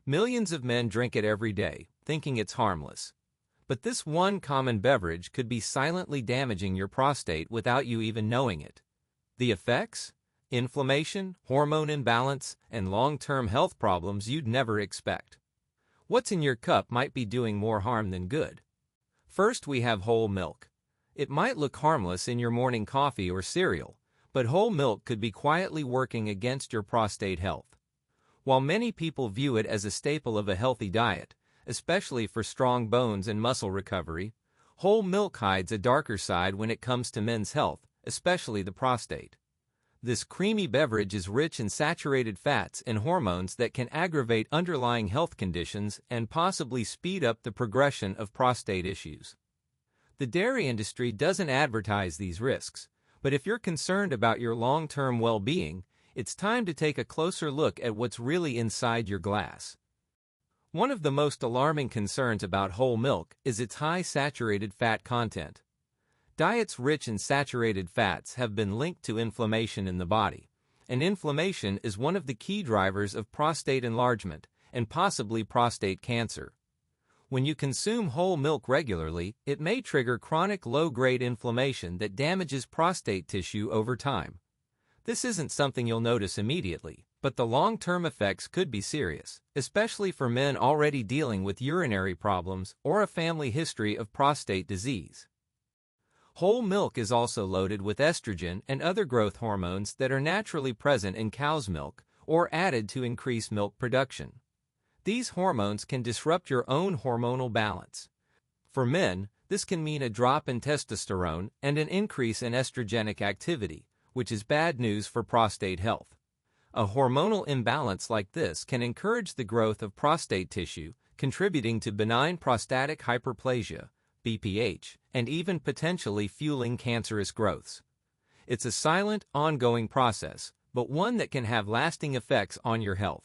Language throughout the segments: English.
Millions of men drink it every day, thinking it's harmless. But this one common beverage could be silently damaging your prostate without you even knowing it. The effects? Inflammation, hormone imbalance, and long-term health problems you'd never expect. What's in your cup might be doing more harm than good. First, we have whole milk. It might look harmless in your morning coffee or cereal, but whole milk could be quietly working against your prostate health. While many people view it as a staple of a healthy diet, especially for strong bones and muscle recovery, whole milk hides a darker side when it comes to men's health, especially the prostate. This creamy beverage is rich in saturated fats and hormones that can aggravate underlying health conditions and possibly speed up the progression of prostate issues. The dairy industry doesn't advertise these risks, but if you're concerned about your long-term well-being, it's time to take a closer look at what's really inside your glass. One of the most alarming concerns about whole milk is its high saturated fat content. Diets rich in saturated fats have been linked to inflammation in the body, and inflammation is one of the key drivers of prostate enlargement and possibly prostate cancer. When you consume whole milk regularly, it may trigger chronic low-grade inflammation that damages prostate tissue over time. This isn't something you'll notice immediately, but the long-term effects could be serious, especially for men already dealing with urinary problems or a family history of prostate disease. Whole milk is also loaded with estrogen and other growth hormones that are naturally present in cow's milk or added to increase milk production. These hormones can disrupt your own hormonal balance. For men, this can mean a drop in testosterone and an increase in estrogenic activity, which is bad news for prostate health. A hormonal imbalance like this can encourage the growth of prostate tissue, contributing to benign prostatic hyperplasia, BPH, and even potentially fueling cancerous growths. It's a silent, ongoing process, but one that can have lasting effects on your health.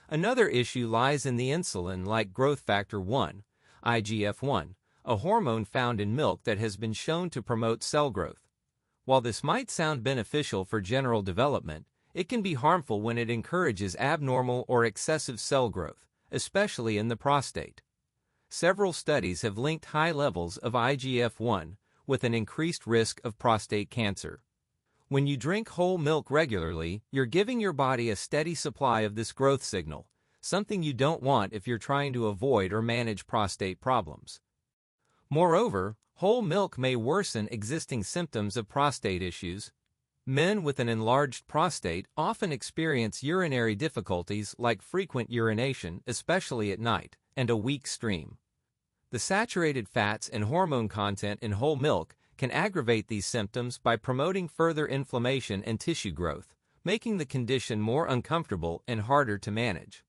Another issue lies in the insulin-like growth factor 1, IGF-1, a hormone found in milk that has been shown to promote cell growth. While this might sound beneficial for general development, it can be harmful when it encourages abnormal or excessive cell growth, especially in the prostate. Several studies have linked high levels of IGF-1 with an increased risk of prostate cancer. When you drink whole milk regularly, you're giving your body a steady supply of this growth signal, something you don't want if you're trying to avoid or manage prostate problems. Moreover, whole milk may worsen existing symptoms of prostate issues. Men with an enlarged prostate often experience urinary difficulties like frequent urination, especially at night, and a weak stream. The saturated fats and hormone content in whole milk can aggravate these symptoms by promoting further inflammation and tissue growth, making the condition more uncomfortable and harder to manage.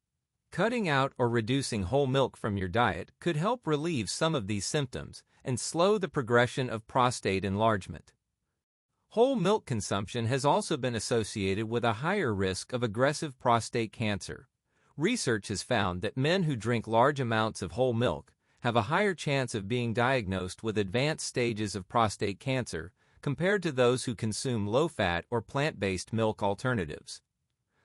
Cutting out or reducing whole milk from your diet could help relieve some of these symptoms and slow the progression of prostate enlargement. Whole milk consumption has also been associated with a higher risk of aggressive prostate cancer. Research has found that men who drink large amounts of whole milk have a higher chance of being diagnosed with advanced stages of prostate cancer compared to those who consume low-fat or plant-based milk alternatives.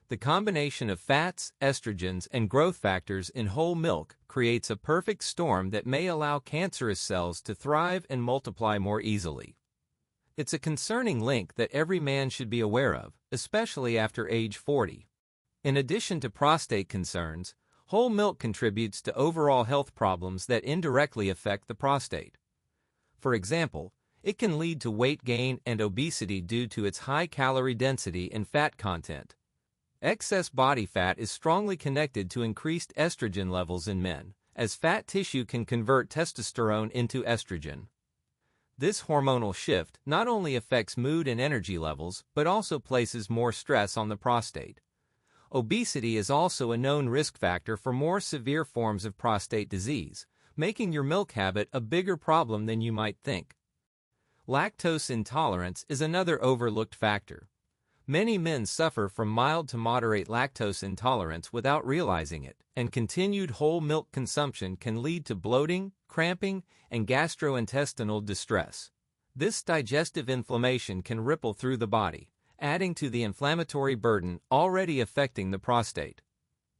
The combination of fats, estrogens, and growth factors in whole milk creates a perfect storm that may allow cancerous cells to thrive and multiply more easily. It's a concerning link that every man should be aware of, especially after age 40. In addition to prostate concerns, whole milk contributes to overall health problems that indirectly affect the prostate. For example, it can lead to weight gain and obesity due to its high calorie density and fat content. Excess body fat is strongly connected to increased estrogen levels in men, as fat tissue can convert testosterone into estrogen. This hormonal shift not only affects mood and energy levels, but also places more stress on the prostate. Obesity is also a known risk factor for more severe forms of prostate disease, making your milk habit a bigger problem than you might think. Lactose intolerance is another overlooked factor. Many men suffer from mild to moderate lactose intolerance without realizing it, and continued whole milk consumption can lead to bloating, cramping, and gastrointestinal distress. This digestive inflammation can ripple through the body, adding to the inflammatory burden already affecting the prostate.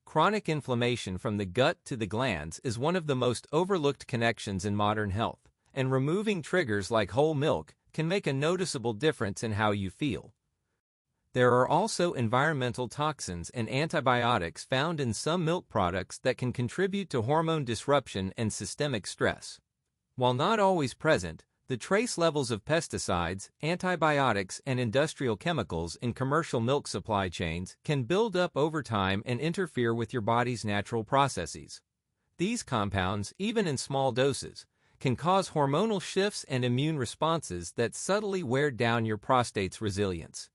Chronic inflammation from the gut to the glands is one of the most overlooked connections in modern health, and removing triggers like whole milk can make a noticeable difference in how you feel. There are also environmental toxins and antibiotics found in some milk products that can contribute to hormone disruption and systemic stress. While not always present, the trace levels of pesticides, antibiotics, and industrial chemicals in commercial milk supply chains can build up over time and interfere with your body's natural processes. These compounds, even in small doses, can cause hormonal shifts and immune responses that subtly wear down your prostate's resilience.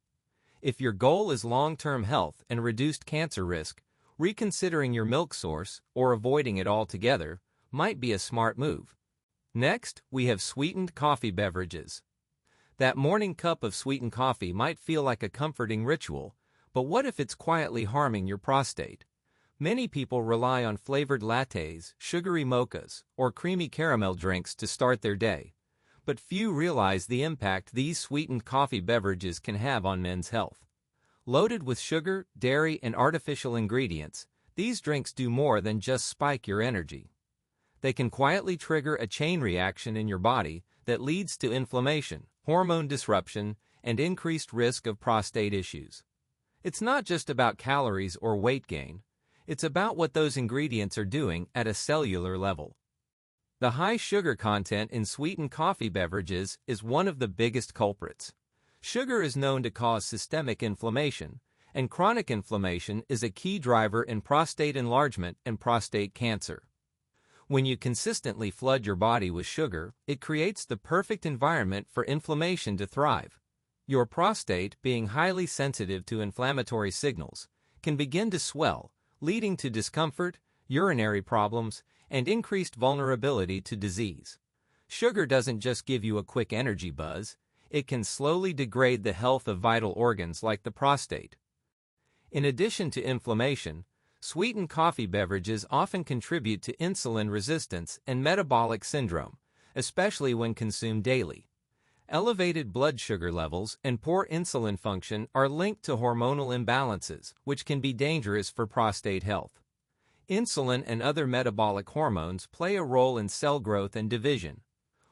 If your goal is long-term health and reduced cancer risk, reconsidering your milk source, or avoiding it altogether, might be a smart move. Next, we have sweetened coffee beverages. That morning cup of sweetened coffee might feel like a comforting ritual, but what if it's quietly harming your prostate? Many people rely on flavored lattes, sugary mochas, or creamy caramel drinks to start their day, but few realize the impact these sweetened coffee beverages can have on men's health. Loaded with sugar, dairy, and artificial ingredients, these drinks do more than just spike your energy. They can quietly trigger a chain reaction in your body that leads to inflammation, hormone disruption, and increased risk of prostate issues. It's not just about calories or weight gain. It's about what those ingredients are doing at a cellular level. The high sugar content in sweetened coffee beverages is one of the biggest culprits. Sugar is known to cause systemic inflammation, and chronic inflammation is a key driver in prostate enlargement and prostate cancer. When you consistently flood your body with sugar, it creates the perfect environment for inflammation to thrive. Your prostate, being highly sensitive to inflammatory signals, can begin to swell, leading to discomfort, urinary problems, and increased vulnerability to disease. Sugar doesn't just give you a quick energy buzz, it can slowly degrade the health of vital organs like the prostate. In addition to inflammation, sweetened coffee beverages often contribute to insulin resistance and metabolic syndrome, especially when consumed daily. Elevated blood sugar levels and poor insulin function are linked to hormonal imbalances, which can be dangerous for prostate health. Insulin and other metabolic hormones play a role in cell growth and division.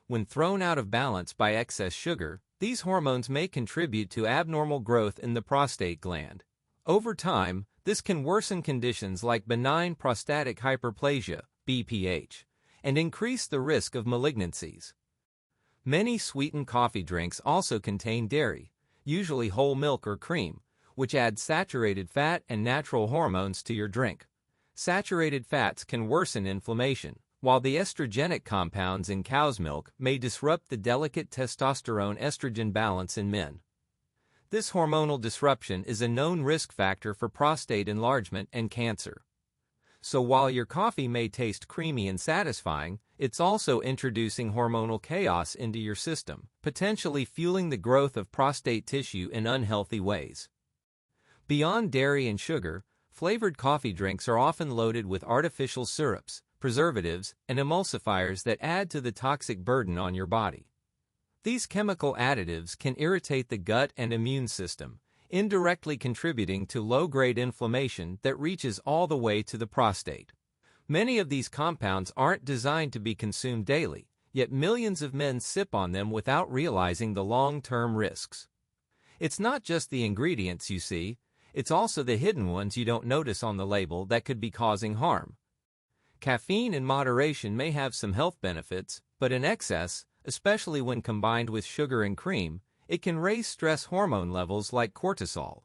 When thrown out of balance by excess sugar, these hormones may contribute to abnormal growth in the prostate gland. Over time, this can worsen conditions like benign prostatic hyperplasia, BPH, and increase the risk of malignancies. Many sweetened coffee drinks also contain dairy, usually whole milk or cream, which adds saturated fat and natural hormones to your drink. Saturated fats can worsen inflammation, while the estrogenic compounds in cow's milk may disrupt the delicate testosterone-estrogen balance in men. This hormonal disruption is a known risk factor for prostate enlargement and cancer. So while your coffee may taste creamy and satisfying, it's also introducing hormonal chaos into your system, potentially fueling the growth of prostate tissue in unhealthy ways. Beyond dairy and sugar, flavored coffee drinks are often loaded with artificial syrups, preservatives, and emulsifiers that add to the toxic burden on your body. These chemical additives can irritate the gut and immune system, indirectly contributing to low-grade inflammation that reaches all the way to the prostate. Many of these compounds aren't designed to be consumed daily, yet millions of men sip on them without realizing the long-term risks. It's not just the ingredients you see, it's also the hidden ones you don't notice on the label that could be causing harm. Caffeine in moderation may have some health benefits, but in excess, especially when combined with sugar and cream, it can raise stress hormone levels like cortisol.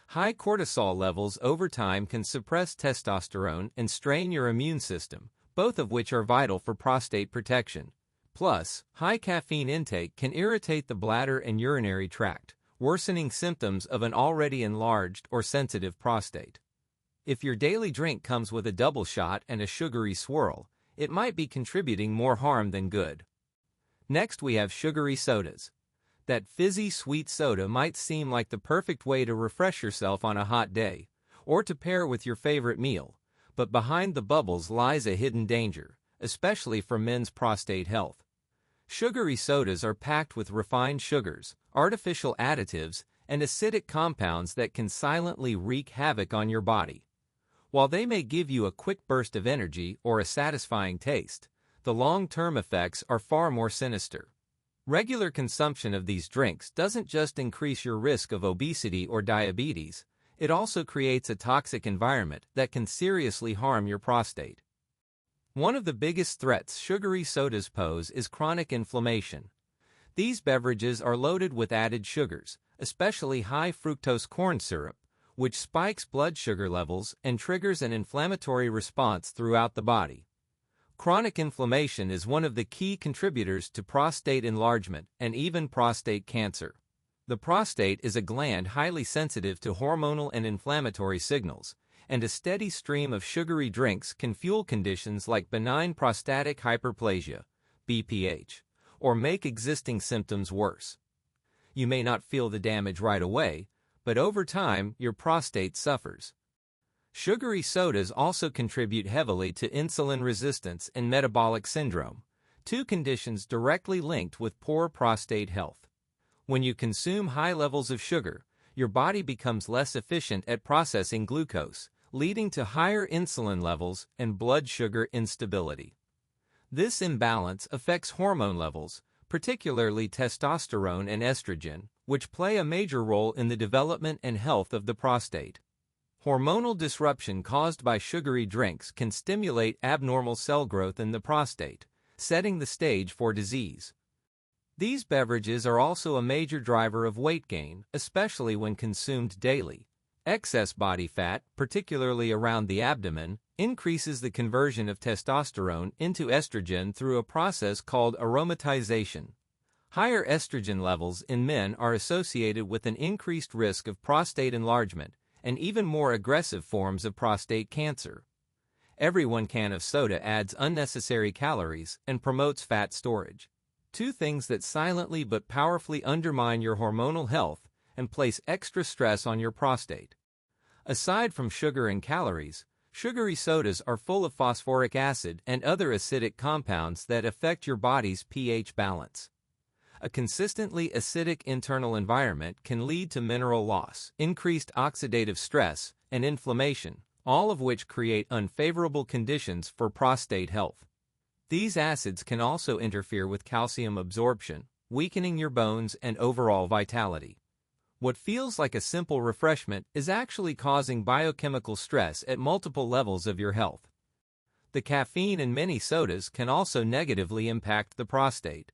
High cortisol levels over time can suppress testosterone and strain your immune system, both of which are vital for prostate protection. Plus, high caffeine intake can irritate the bladder and urinary tract, worsening symptoms of an already enlarged or sensitive prostate. If your daily drink comes with a double shot and a sugary swirl, it might be contributing more harm than good. Next, we have sugary sodas. That fizzy sweet soda might seem like the perfect way to refresh yourself on a hot day, or to pair with your favorite meal, but behind the bubbles lies a hidden danger, especially for men's prostate health. Sugary sodas are packed with refined sugars, artificial additives, and acidic compounds that can silently wreak havoc on your body. While they may give you a quick burst of energy or a satisfying taste, the long-term effects are far more sinister. Regular consumption of these drinks doesn't just increase your risk of obesity or diabetes, it also creates a toxic environment that can seriously harm your prostate. One of the biggest threats sugary sodas pose is chronic inflammation. These beverages are loaded with added sugars, especially high fructose corn syrup, which spikes blood sugar levels and triggers an inflammatory response throughout the body. Chronic inflammation is one of the key contributors to prostate enlargement and even prostate cancer. The prostate is a gland highly sensitive to hormonal and inflammatory signals, and a steady stream of sugary drinks can fuel conditions like benign prostatic hyperplasia, BPH, or make existing symptoms worse. You may not feel the damage right away, but over time, your prostate suffers. Sugary sodas also contribute heavily to insulin resistance and metabolic syndrome, two conditions directly linked with poor prostate health. When you consume high levels of sugar, your body becomes less efficient at processing glucose, leading to higher insulin levels and blood sugar instability. This imbalance affects hormone levels, particularly testosterone and estrogen, which play a major role in the development and health of the prostate. Hormonal disruption caused by sugary drinks can stimulate abnormal cell growth in the prostate, setting the stage for disease. These beverages are also a major driver of weight gain, especially when consumed daily. Excess body fat, particularly around the abdomen, increases the conversion of testosterone into estrogen through a process called aromatization. Higher estrogen levels in men are associated with an increased risk of prostate enlargement and even more aggressive forms of prostate cancer. Every 1 can of soda adds unnecessary calories and promotes fat storage. Two things that silently but powerfully undermine your hormonal health and place extra stress on your prostate. Aside from sugar and calories, sugary sodas are full of phosphoric acid and other acidic compounds that affect your body's pH balance. A consistently acidic internal environment can lead to mineral loss, increased oxidative stress, and inflammation, all of which create unfavorable conditions for prostate health. These acids can also interfere with calcium absorption, weakening your bones and overall vitality. What feels like a simple refreshment is actually causing biochemical stress at multiple levels of your health. The caffeine in many sodas can also negatively impact the prostate.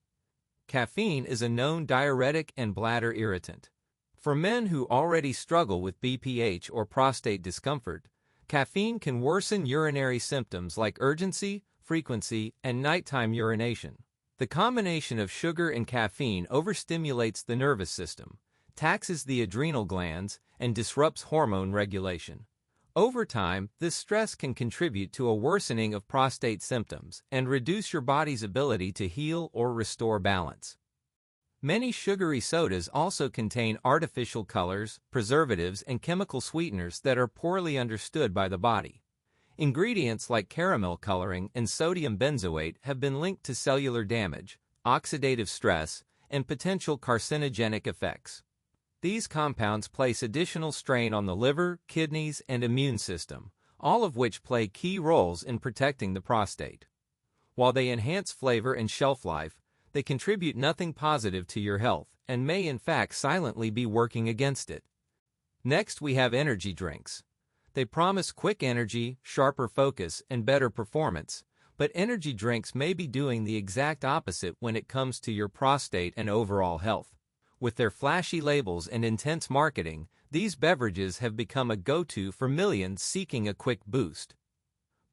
Caffeine is a known diuretic and bladder irritant. For men who already struggle with BPH or prostate discomfort, caffeine can worsen urinary symptoms like urgency, frequency, and nighttime urination. The combination of sugar and caffeine overstimulates the nervous system, taxes the adrenal glands, and disrupts hormone regulation. Over time, this stress can contribute to a worsening of prostate symptoms and reduce your body's ability to heal or restore balance. Many sugary sodas also contain artificial colors, preservatives, and chemical sweeteners that are poorly understood by the body. Ingredients like caramel coloring and sodium benzoate have been linked to cellular damage, oxidative stress, and potential carcinogenic effects. These compounds place additional strain on the liver, kidneys, and immune system, all of which play key roles in protecting the prostate. While they enhance flavor and shelf life, they contribute nothing positive to your health and may in fact silently be working against it. Next, we have energy drinks. They promise quick energy, sharper focus, and better performance, but energy drinks may be doing the exact opposite when it comes to your prostate and overall health. With their flashy labels and intense marketing, these beverages have become a go-to for millions seeking a quick boost.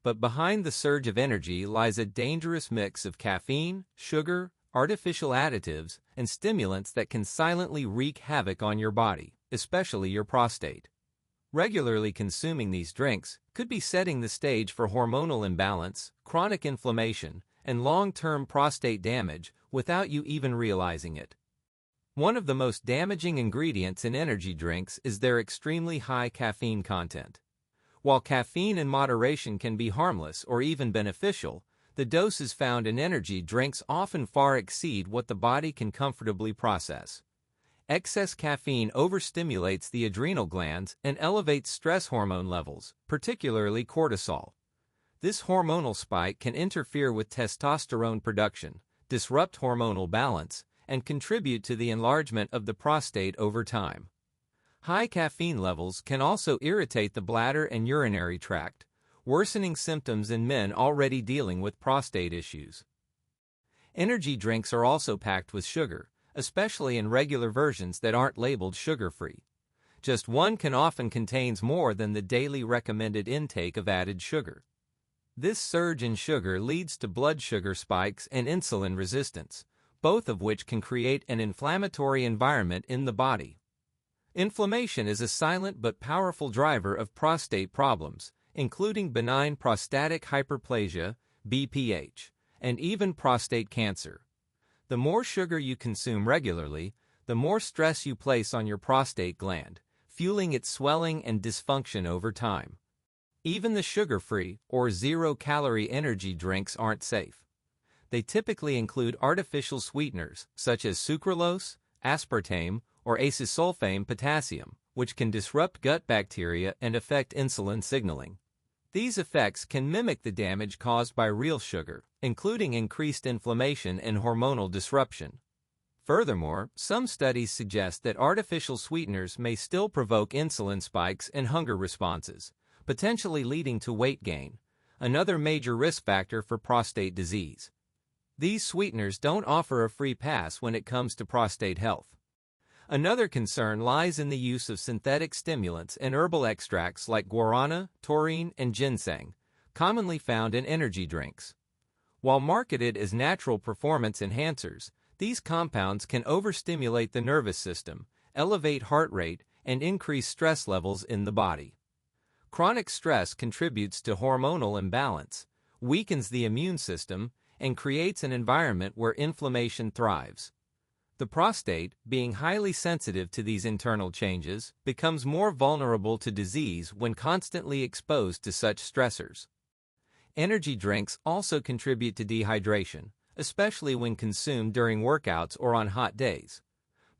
But behind the surge of energy lies a dangerous mix of caffeine, sugar, artificial additives, and stimulants that can silently wreak havoc on your body, especially your prostate. Regularly consuming these drinks could be setting the stage for hormonal imbalance, chronic inflammation, and long-term prostate damage without you even realizing it. One of the most damaging ingredients in energy drinks is their extremely high caffeine content. While caffeine in moderation can be harmless or even beneficial, the doses found in energy drinks often far exceed what the body can comfortably process. Excess caffeine overstimulates the adrenal glands and elevates stress hormone levels, particularly cortisol. This hormonal spike can interfere with testosterone production, disrupt hormonal balance, and contribute to the enlargement of the prostate over time. High caffeine levels can also irritate the bladder and urinary tract, worsening symptoms in men already dealing with prostate issues. Energy drinks are also packed with sugar, especially in regular versions that aren't labeled sugar-free. Just one can often contain more than the daily recommended intake of added sugar. This surge in sugar leads to blood sugar spikes and insulin resistance, both of which can create an inflammatory environment in the body. Inflammation is a silent but powerful driver of prostate problems, including benign prostatic hyperplasia, BPH, and even prostate cancer. The more sugar you consume regularly, the more stress you place on your prostate gland, fueling its swelling and dysfunction over time. Even the sugar-free or zero-calorie energy drinks aren't safe. They typically include artificial sweeteners such as sucralose, aspartame, or acesulfame potassium, which can disrupt gut bacteria and affect insulin signaling. These effects can mimic the damage caused by real sugar, including increased inflammation and hormonal disruption. Furthermore, some studies suggest that artificial sweeteners may still provoke insulin spikes and hunger responses, potentially leading to weight gain, another major risk factor for prostate disease. These sweeteners don't offer a free pass when it comes to prostate health. Another concern lies in the use of synthetic stimulants and herbal extracts like guarana, taurine, and ginseng, commonly found in energy drinks. While marketed as natural performance enhancers, these compounds can overstimulate the nervous system, elevate heart rate, and increase stress levels in the body. Chronic stress contributes to hormonal imbalance, weakens the immune system, and creates an environment where inflammation thrives. The prostate, being highly sensitive to these internal changes, becomes more vulnerable to disease when constantly exposed to such stressors. Energy drinks also contribute to dehydration, especially when consumed during workouts or on hot days.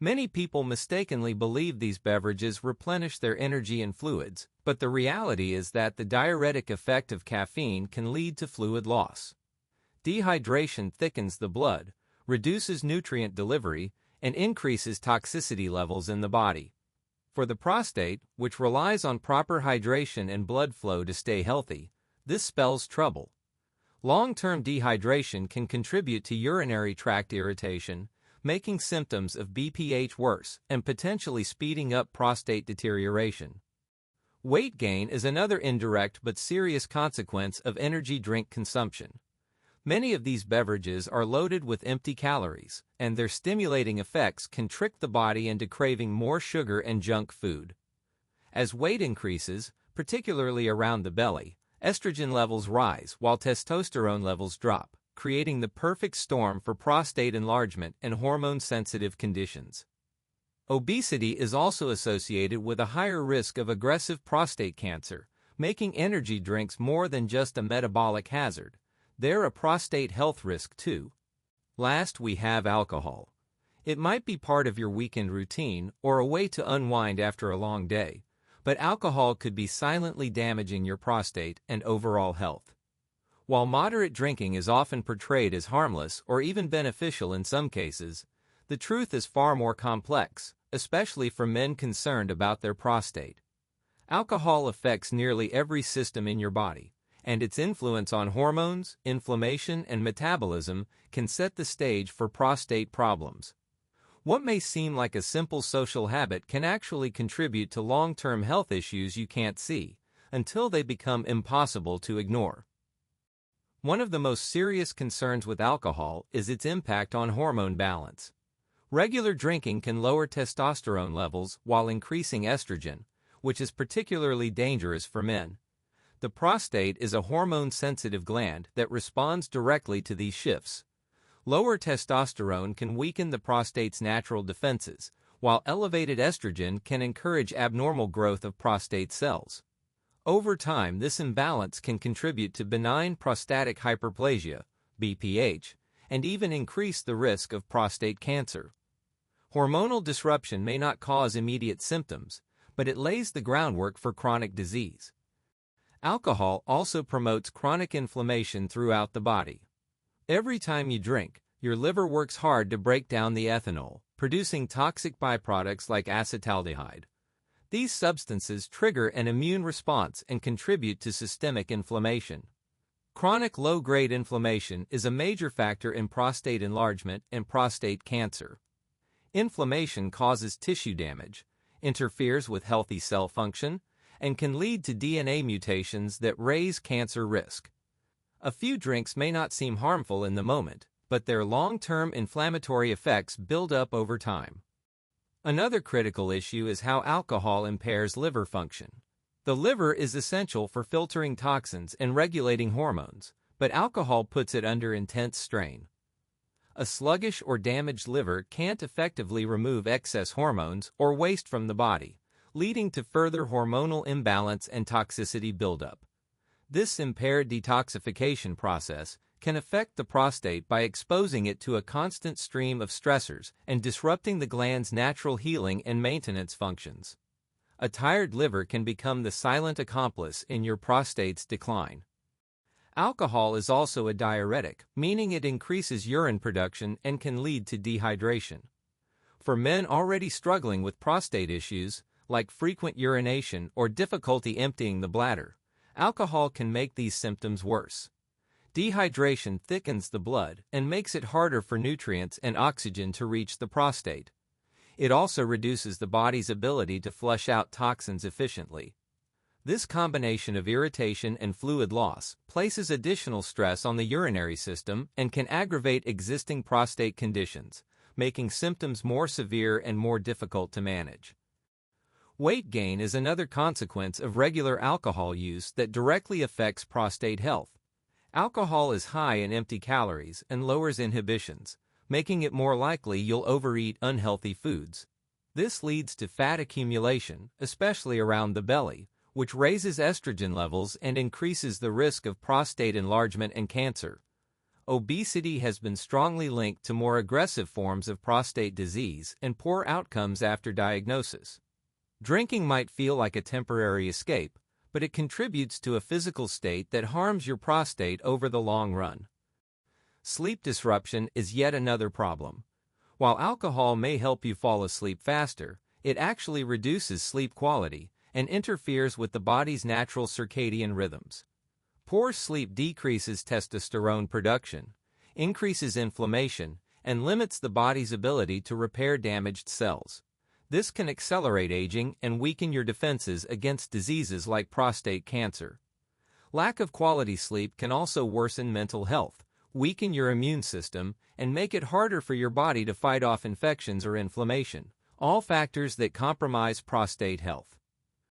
Many people mistakenly believe these beverages replenish their energy and fluids, but the reality is that the diuretic effect of caffeine can lead to fluid loss. Dehydration thickens the blood, reduces nutrient delivery, and increases toxicity levels in the body. For the prostate, which relies on proper hydration and blood flow to stay healthy, this spells trouble. Long-term dehydration can contribute to urinary tract irritation, making symptoms of BPH worse and potentially speeding up prostate deterioration. Weight gain is another indirect but serious consequence of energy drink consumption. Many of these beverages are loaded with empty calories, and their stimulating effects can trick the body into craving more sugar and junk food. As weight increases, particularly around the belly, estrogen levels rise while testosterone levels drop, creating the perfect storm for prostate enlargement and hormone-sensitive conditions. Obesity is also associated with a higher risk of aggressive prostate cancer, making energy drinks more than just a metabolic hazard. They're a prostate health risk too. Last, we have alcohol. It might be part of your weekend routine or a way to unwind after a long day, but alcohol could be silently damaging your prostate and overall health. While moderate drinking is often portrayed as harmless or even beneficial in some cases, the truth is far more complex, especially for men concerned about their prostate. Alcohol affects nearly every system in your body, and its influence on hormones, inflammation, and metabolism can set the stage for prostate problems. What may seem like a simple social habit can actually contribute to long-term health issues you can't see, until they become impossible to ignore. One of the most serious concerns with alcohol is its impact on hormone balance. Regular drinking can lower testosterone levels while increasing estrogen, which is particularly dangerous for men. The prostate is a hormone-sensitive gland that responds directly to these shifts. Lower testosterone can weaken the prostate's natural defenses, while elevated estrogen can encourage abnormal growth of prostate cells. Over time, this imbalance can contribute to benign prostatic hyperplasia, BPH, and even increase the risk of prostate cancer. Hormonal disruption may not cause immediate symptoms, but it lays the groundwork for chronic disease. Alcohol also promotes chronic inflammation throughout the body. Every time you drink, your liver works hard to break down the ethanol, producing toxic byproducts like acetaldehyde. These substances trigger an immune response and contribute to systemic inflammation. Chronic low-grade inflammation is a major factor in prostate enlargement and prostate cancer. Inflammation causes tissue damage, interferes with healthy cell function, and can lead to DNA mutations that raise cancer risk. A few drinks may not seem harmful in the moment, but their long-term inflammatory effects build up over time. Another critical issue is how alcohol impairs liver function. The liver is essential for filtering toxins and regulating hormones, but alcohol puts it under intense strain. A sluggish or damaged liver can't effectively remove excess hormones or waste from the body, leading to further hormonal imbalance and toxicity buildup. This impaired detoxification process can affect the prostate by exposing it to a constant stream of stressors and disrupting the gland's natural healing and maintenance functions. A tired liver can become the silent accomplice in your prostate's decline. Alcohol is also a diuretic, meaning it increases urine production and can lead to dehydration. For men already struggling with prostate issues, like frequent urination or difficulty emptying the bladder, alcohol can make these symptoms worse. Dehydration thickens the blood and makes it harder for nutrients and oxygen to reach the prostate. It also reduces the body's ability to flush out toxins efficiently. This combination of irritation and fluid loss places additional stress on the urinary system and can aggravate existing prostate conditions, making symptoms more severe and more difficult to manage. Weight gain is another consequence of regular alcohol use that directly affects prostate health. Alcohol is high in empty calories and lowers inhibitions, making it more likely you'll overeat unhealthy foods. This leads to fat accumulation, especially around the belly, which raises estrogen levels and increases the risk of prostate enlargement and cancer. Obesity has been strongly linked to more aggressive forms of prostate disease and poor outcomes after diagnosis. Drinking might feel like a temporary escape, but it contributes to a physical state that harms your prostate over the long run. Sleep disruption is yet another problem. While alcohol may help you fall asleep faster, it actually reduces sleep quality and interferes with the body's natural circadian rhythms. Poor sleep decreases testosterone production, increases inflammation, and limits the body's ability to repair damaged cells. This can accelerate aging and weaken your defenses against diseases like prostate cancer. Lack of quality sleep can also worsen mental health, weaken your immune system, and make it harder for your body to fight off infections or inflammation, all factors that compromise prostate health.